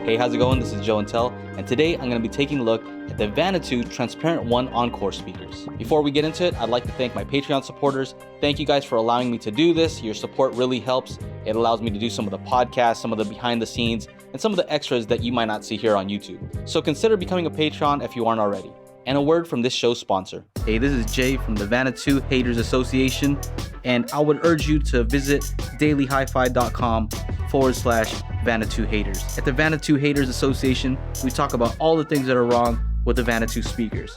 Hey, how's it going? This is Joe and Tell, and today I'm going to be taking a look at the Vanatoo Transparent 1 Encore speakers. Before we get into it, I'd like to thank my Patreon supporters. Thank you guys for allowing me to do this. Your support really helps. It allows me to do some of the podcasts, some of the behind the scenes, and some of the extras that you might not see here on YouTube. So consider becoming a Patreon if you aren't already. And a word from this show's sponsor. Hey, this is Jay from the Vanatoo Haters Association, and I would urge you to visit dailyhifi.com/Vanatoo Haters. At the Vanatoo Haters Association, we talk about all the things that are wrong with the Vanatoo speakers.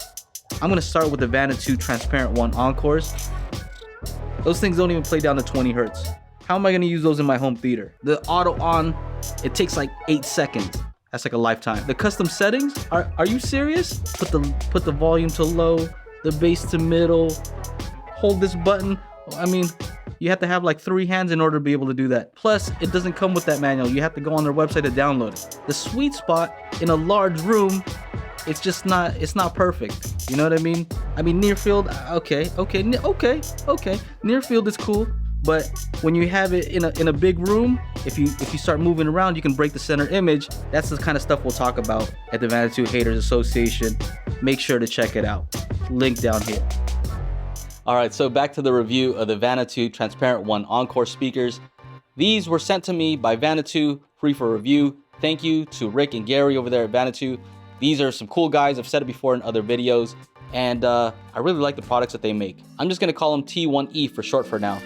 I'm going to start with the Vanatoo Transparent 1 Encores. Those things don't even play down to 20 hertz. How am I going to use those in my home theater? The auto on, it takes like 8 seconds. That's like a lifetime. The custom settings? Are you serious? Put the volume to low, the bass to middle, hold this button. I mean, you have to have like 3 hands in order to be able to do that. Plus, it doesn't come with that manual. You have to go on their website to download it. The sweet spot in a large room, it's not perfect. You know what I mean? I mean, near field, okay. Near field is cool. But when you have it in a big room, if you start moving around, you can break the center image. That's the kind of stuff we'll talk about at the Vanatoo Haters Association. Make sure to check it out. Link down here. All right, so back to the review of the Vanatoo Transparent 1 Encore speakers. These were sent to me by Vanatoo, free for review. Thank you to Rick and Gary over there at Vanatoo. These are some cool guys. I've said it before in other videos, and I really like the products that they make. I'm just gonna call them T1E for short for now.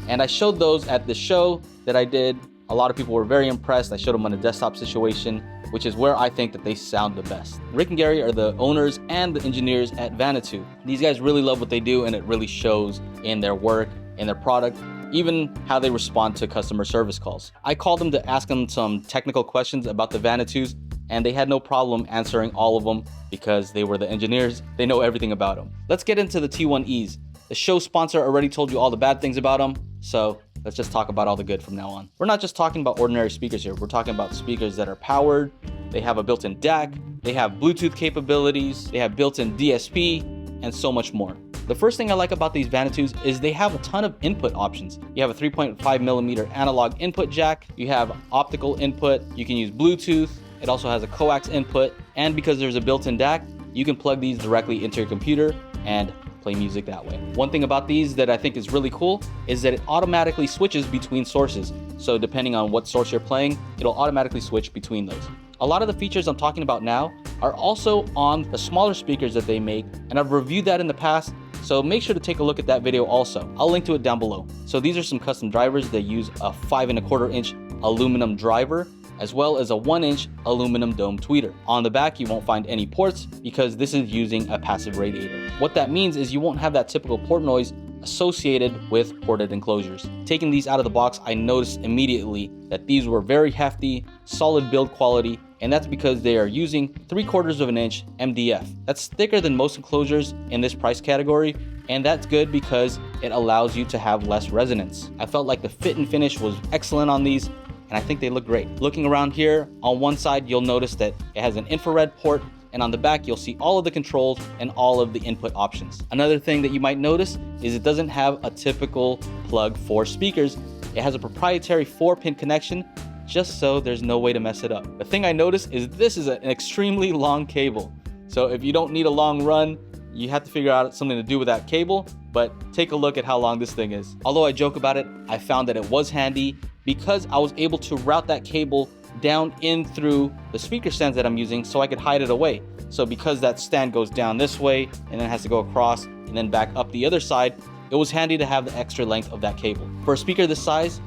And I showed those at the show that I did. A lot of people were very impressed. I showed them on a desktop situation, which is where I think that they sound the best. Rick and Gary are the owners and the engineers at Vanatoo. These guys really love what they do, and it really shows in their work, in their product, even how they respond to customer service calls. I called them to ask them some technical questions about the Vanatoos, and they had no problem answering all of them because they were the engineers. They know everything about them. Let's get into the T1Es. The show sponsor already told you all the bad things about them, so let's just talk about all the good from now on. We're not just talking about ordinary speakers here. We're talking about speakers that are powered. They have a built-in DAC. They have Bluetooth capabilities. They have built-in DSP and so much more. The first thing I like about these Vanatoos is they have a ton of input options. You have a 3.5mm analog input jack. You have optical input. You can use Bluetooth. It also has a coax input. And because there's a built-in DAC, you can plug these directly into your computer and play music that way. One thing about these that I think is really cool is that it automatically switches between sources. So depending on what source you're playing, it'll automatically switch between those. A lot of the features I'm talking about now are also on the smaller speakers that they make, and I've reviewed that in the past, so make sure to take a look at that video also. I'll link to it down below. So these are some custom drivers that use a 5¼ inch aluminum driver, as well as a 1-inch aluminum dome tweeter. On the back, you won't find any ports because this is using a passive radiator. What that means is you won't have that typical port noise associated with ported enclosures. Taking these out of the box, I noticed immediately that these were very hefty, solid build quality, and that's because they are using 3/4 inch MDF. That's thicker than most enclosures in this price category, and that's good because it allows you to have less resonance. I felt like the fit and finish was excellent on these, and I think they look great. Looking around here, on one side, you'll notice that it has an infrared port, and on the back, you'll see all of the controls and all of the input options. Another thing that you might notice is it doesn't have a typical plug for speakers. It has a proprietary 4-pin connection, just so there's no way to mess it up. The thing I noticed is this is an extremely long cable. So if you don't need a long run, you have to figure out something to do with that cable, but take a look at how long this thing is. Although I joke about it, I found that it was handy because I was able to route that cable down in through the speaker stands that I'm using so I could hide it away. So because that stand goes down this way and then has to go across and then back up the other side, it was handy to have the extra length of that cable. For a speaker this size,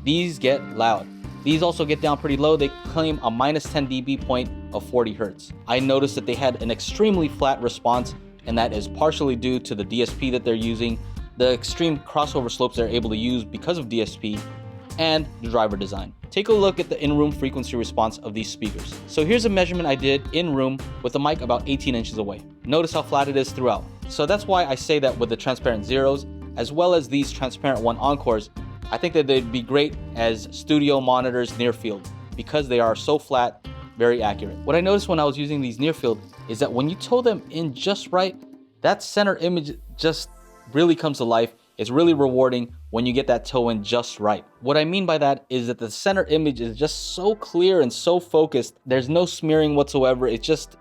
these get loud. These also get down pretty low. They claim a -10 dB point of 40 hertz. I noticed that they had an extremely flat response, and that is partially due to the DSP that they're using, the extreme crossover slopes they're able to use because of DSP, and the driver design. Take a look at the in-room frequency response of these speakers. So here's a measurement I did in-room with the mic about 18 inches away. Notice how flat it is throughout. So that's why I say that with the transparent zeros, as well as these transparent 1 Encores, I think that they'd be great as studio monitors near field because they are so flat, very accurate. What I noticed when I was using these near field is that when you toe them in just right, that center image just really comes to life. It's really rewarding when you get that toe in just right. What I mean by that is that the center image is just so clear and so focused. There's no smearing whatsoever. It's just,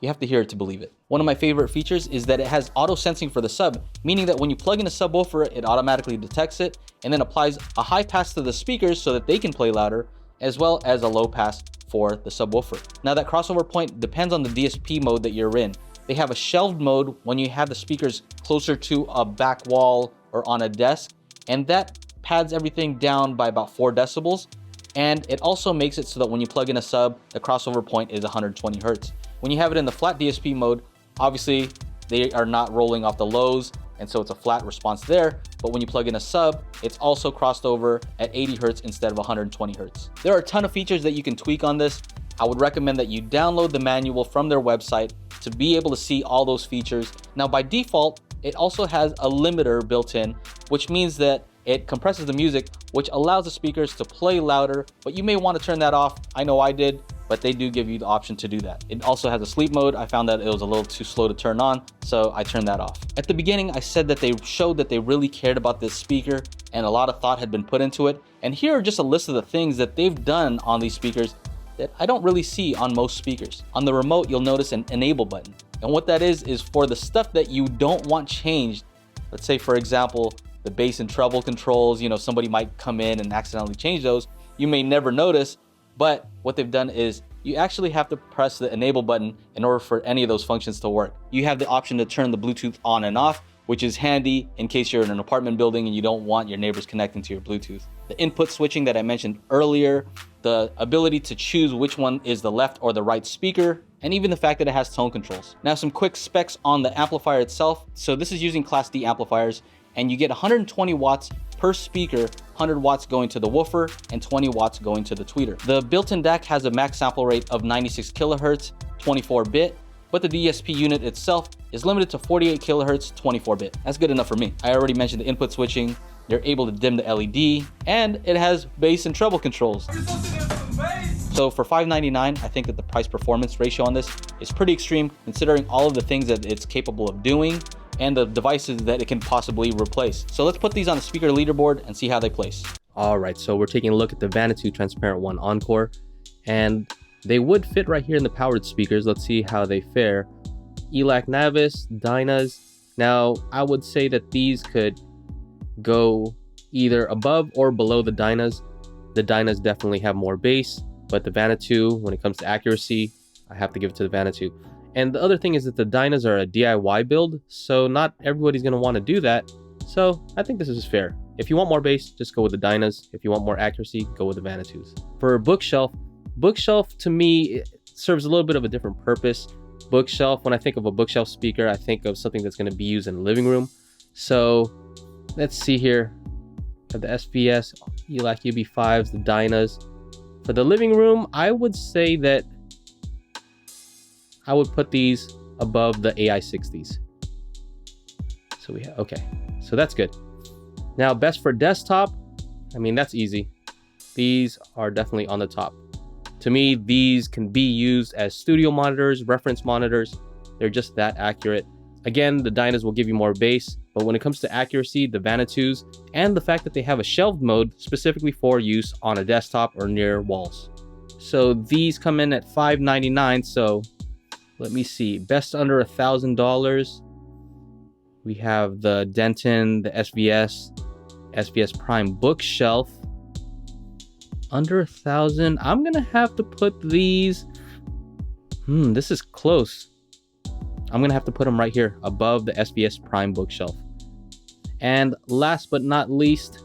you have to hear it to believe it. One of my favorite features is that it has auto sensing for the sub, meaning that when you plug in a subwoofer, it automatically detects it and then applies a high pass to the speakers so that they can play louder, as well as a low pass for the subwoofer. Now that crossover point depends on the DSP mode that you're in. They have a shelved mode when you have the speakers closer to a back wall or on a desk, and that pads everything down by about 4 decibels. And it also makes it so that when you plug in a sub, the crossover point is 120 hertz. When you have it in the flat DSP mode, obviously they are not rolling off the lows, and so it's a flat response there. But when you plug in a sub, it's also crossed over at 80 hertz instead of 120 hertz. There are a ton of features that you can tweak on this. I would recommend that you download the manual from their website to be able to see all those features. Now by default, it also has a limiter built in, which means that it compresses the music, which allows the speakers to play louder, but you may want to turn that off. I know I did, but they do give you the option to do that. It also has a sleep mode. I found that it was a little too slow to turn on, so I turned that off. At the beginning, I said that they showed that they really cared about this speaker and a lot of thought had been put into it. And here are just a list of the things that they've done on these speakers that I don't really see on most speakers. On the remote, you'll notice an enable button. And what that is for the stuff that you don't want changed. Let's say, for example, the bass and treble controls, somebody might come in and accidentally change those. You may never notice, but what they've done is you actually have to press the enable button in order for any of those functions to work. You have the option to turn the Bluetooth on and off, which is handy in case you're in an apartment building and you don't want your neighbors connecting to your Bluetooth. The input switching that I mentioned earlier, the ability to choose which one is the left or the right speaker, and even the fact that it has tone controls. Now some quick specs on the amplifier itself. So this is using Class D amplifiers, and you get 120 watts per speaker, 100 watts going to the woofer and 20 watts going to the tweeter. The built-in DAC has a max sample rate of 96 kilohertz, 24-bit, but the DSP unit itself is limited to 48 kilohertz, 24-bit. That's good enough for me. I already mentioned the input switching. You're able to dim the LED, and it has bass and treble controls. So for $599, I think that the price performance ratio on this is pretty extreme considering all of the things that it's capable of doing and the devices that it can possibly replace. So let's put these on the speaker leaderboard and see how they place. All right, so we're taking a look at the Vanatoo Transparent 1 Encore, and they would fit right here in the powered speakers. Let's see how they fare. ELAC Navis, Dynas. Now, I would say that these could go either above or below the Dynas. The Dynas definitely have more bass, but the Vanatoo, when it comes to accuracy, I have to give it to the Vanatoo. And the other thing is that the Dynas are a DIY build, so not everybody's going to want to do that. So I think this is fair. If you want more bass, just go with the Dynas. If you want more accuracy, go with the Vanatoos. For bookshelf to me serves a little bit of a different purpose. Bookshelf, when I think of a bookshelf speaker, I think of something that's going to be used in the living room. So let's see here. Have the SVS, ELAC UB5s, the Dynas. For the living room, I would say that I would put these above the AI60s. So we have, okay, so that's good. Now, best for desktop, I mean, that's easy. These are definitely on the top. To me, these can be used as studio monitors, reference monitors. They're just that accurate. Again, the Dynas will give you more bass, but when it comes to accuracy, the Vanatoos, and the fact that they have a shelved mode specifically for use on a desktop or near walls. So these come in at $599, so let me see, best under $1,000. We have the Denton, the SVS Prime bookshelf. Under $1,000. I'm gonna have to put these. This is close. I'm gonna have to put them right here above the SVS Prime bookshelf. And last but not least,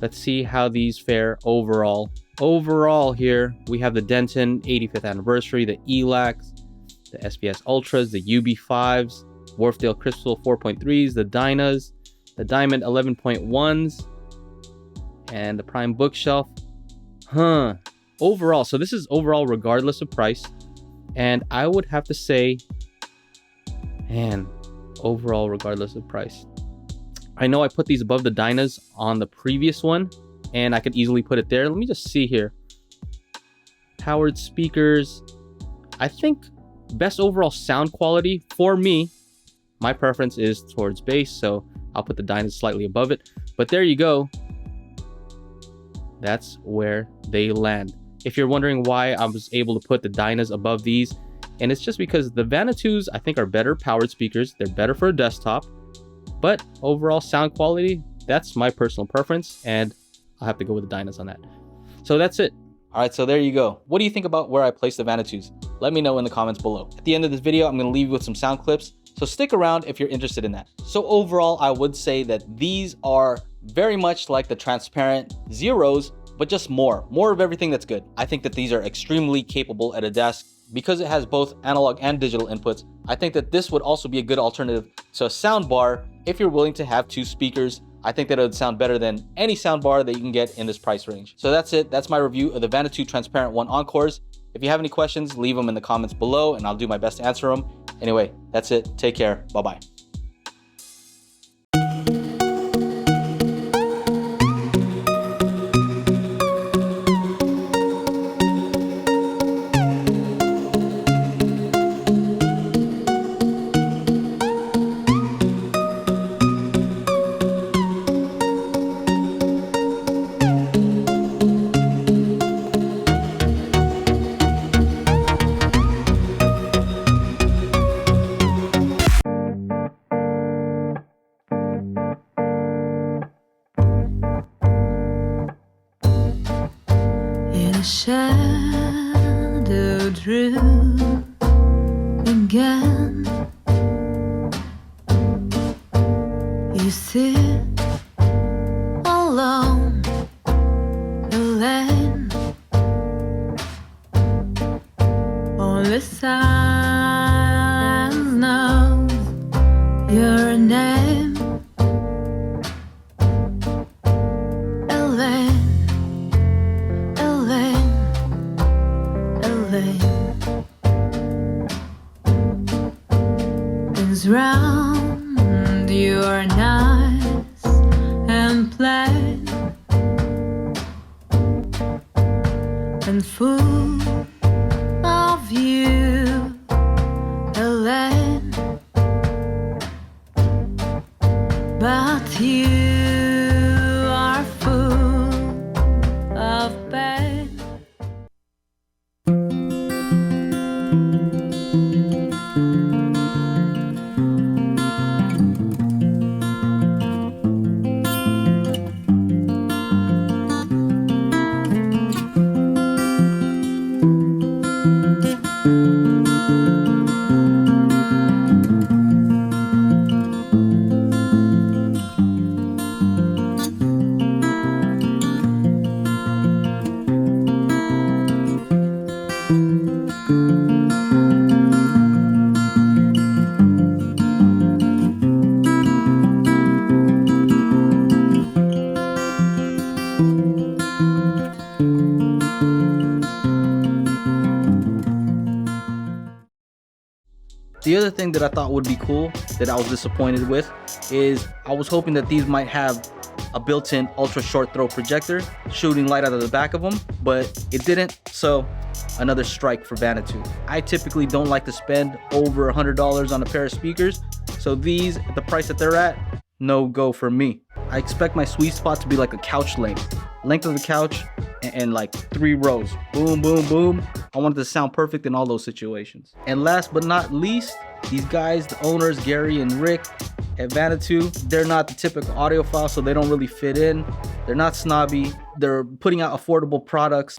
let's see how these fare overall. Overall here, we have the Denton 85th anniversary, the ELACs, the SVS Ultras, the UB5s, Wharfdale Crystal 4.3s, the Dynas, the Diamond 11.1s, and the Prime bookshelf. Overall, so this is overall regardless of price. And I would have to say, man, overall regardless of price. I know I put these above the Dynas on the previous one, and I could easily put it there. Let me just see here. Powered speakers. I think best overall sound quality for me, my preference is towards bass, so I'll put the Dynas slightly above it. But there you go. That's where they land. If you're wondering why I was able to put the Dynas above these, and it's just because the Vanatoos I think are better powered speakers. They're better for a desktop, but overall sound quality, that's my personal preference, and I'll have to go with the Dynas on that. So that's it. All right, so there you go. What do you think about where I placed the Vanatoos? Let me know in the comments below. At the end of this video, I'm gonna leave you with some sound clips, so stick around if you're interested in that. So overall, I would say that these are very much like the transparent Zeros, but just more of everything that's good. I think that these are extremely capable at a desk. Because it has both analog and digital inputs, I think that this would also be a good alternative to a sound bar if you're willing to have 2 speakers. I think that it would sound better than any sound bar that you can get in this price range. So that's it. That's my review of the Vanatoo Transparent 1 Encores. If you have any questions, leave them in the comments below and I'll do my best to answer them. Anyway, that's it. Take care. Bye-bye. The shadow drew again. You sit alone, alone, all the silence knows your name. Things round you are nice and plain and full of you, Elaine, but you are full of pain. The other thing that I thought would be cool that I was disappointed with is I was hoping that these might have a built-in ultra short throw projector shooting light out of the back of them, but it didn't. So another strike for Vanatoo. I typically don't like to spend over $100 on a pair of speakers, so these at the price that they're at, no go for me. I expect my sweet spot to be like a couch length of the couch and like 3 rows, boom boom boom. I want it to sound perfect in all those situations. And last but not least, these guys, the owners Gary and Rick at Vanatoo, they're not the typical audiophile, so they don't really fit in. They're not snobby. They're putting out affordable products.